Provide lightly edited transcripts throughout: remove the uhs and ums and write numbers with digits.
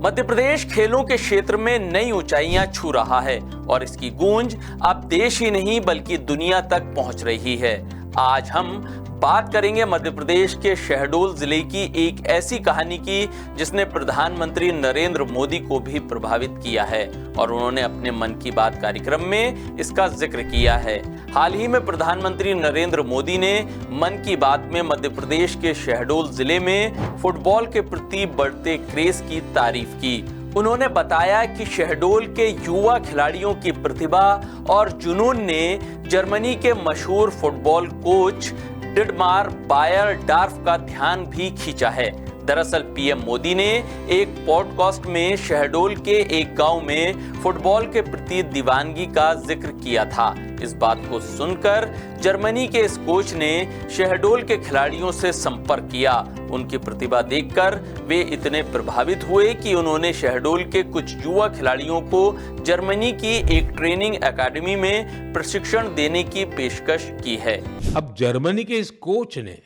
मध्य प्रदेश खेलों के क्षेत्र में नई ऊंचाइयां छू रहा है और इसकी गूंज अब देश ही नहीं बल्कि दुनिया तक पहुंच रही है। आज हम बात करेंगे मध्य प्रदेश के शहडोल जिले की एक ऐसी कहानी की जिसने प्रधानमंत्री नरेंद्र मोदी को भी प्रभावित किया है और उन्होंने अपने मन की बात कार्यक्रम में इसका जिक्र किया है। हाल ही में प्रधानमंत्री नरेंद्र मोदी ने मन की बात में मध्य प्रदेश के शहडोल जिले में फुटबॉल के प्रति बढ़ते क्रेज की तारीफ की। उन्होंने बताया कि शहडोल के युवा खिलाड़ियों की प्रतिभा और जुनून ने जर्मनी के मशहूर फुटबॉल कोच डिटमार बायरडॉर्फ का ध्यान भी खींचा है। दरअसल पीएम मोदी ने एक पॉडकास्ट में शहडोल के एक गांव में फुटबॉल के प्रति दीवानगी का जिक्र किया था। इस बात को सुनकर जर्मनी के इस कोच ने शहडोल के खिलाड़ियों से संपर्क किया। उनकी प्रतिभा देखकर वे इतने प्रभावित हुए कि उन्होंने शहडोल के कुछ युवा खिलाड़ियों को जर्मनी की एक ट्रेनिंग एकेडमी में प्रशिक्षण देने की पेशकश की है। अब जर्मनी के इस कोच ने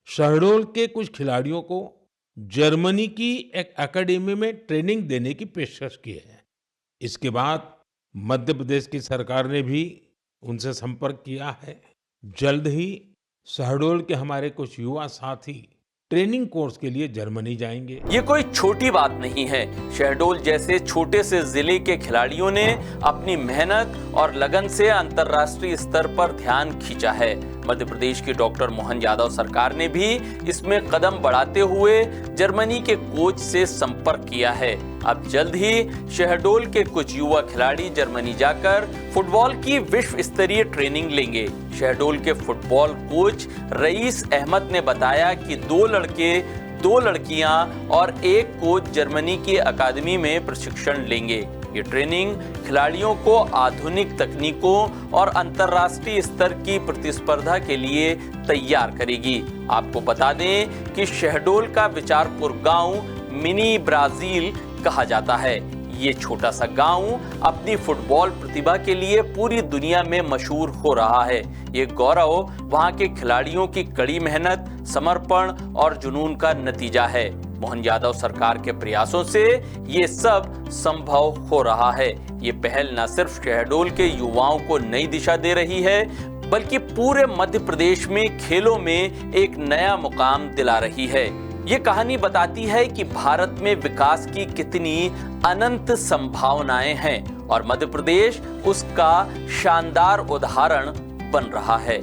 शहडोल के कुछ खिलाड़ियों को जर्मनी की एक एकेडमी में ट्रेनिंग देने की पेशकश की है। इसके बाद मध्य प्रदेश की सरकार ने भी उनसे संपर्क किया है। जल्द ही शहडोल के हमारे कुछ युवा साथी ट्रेनिंग कोर्स के लिए जर्मनी जाएंगे। ये कोई छोटी बात नहीं है। शहडोल जैसे छोटे से जिले के खिलाड़ियों ने अपनी मेहनत और लगन से अंतर्राष्ट्रीय स्तर पर ध्यान खींचा है। मध्य प्रदेश की डॉक्टर मोहन यादव सरकार ने भी इसमें कदम बढ़ाते हुए जर्मनी के कोच से संपर्क किया है। अब जल्द ही शहडोल के कुछ युवा खिलाड़ी जर्मनी जाकर फुटबॉल की विश्व स्तरीय ट्रेनिंग लेंगे। शहडोल के फुटबॉल कोच रईस अहमद ने बताया कि 2 लड़के 2 लड़कियां और एक कोच जर्मनी की अकादमी में प्रशिक्षण लेंगे। ये ट्रेनिंग खिलाड़ियों को आधुनिक तकनीकों और अंतर्राष्ट्रीय स्तर की प्रतिस्पर्धा के लिए तैयार करेगी। आपको बता दें कि शहडोल का विचारपुर गांव मिनी ब्राजील कहा जाता है। ये छोटा सा गांव अपनी फुटबॉल प्रतिभा के लिए पूरी दुनिया में मशहूर हो रहा है। ये गौरव वहां के खिलाड़ियों की कड़ी मेहनत, समर्पण और जुनून का नतीजा है। मोहन यादव सरकार के प्रयासों से ये सब संभव हो रहा है। ये पहल न सिर्फ शहडोल के युवाओं को नई दिशा दे रही है बल्कि पूरे मध्य प्रदेश में खेलों में एक नया मुकाम दिला रही है। ये कहानी बताती है कि भारत में विकास की कितनी अनंत संभावनाएं हैं और मध्य प्रदेश उसका शानदार उदाहरण बन रहा है।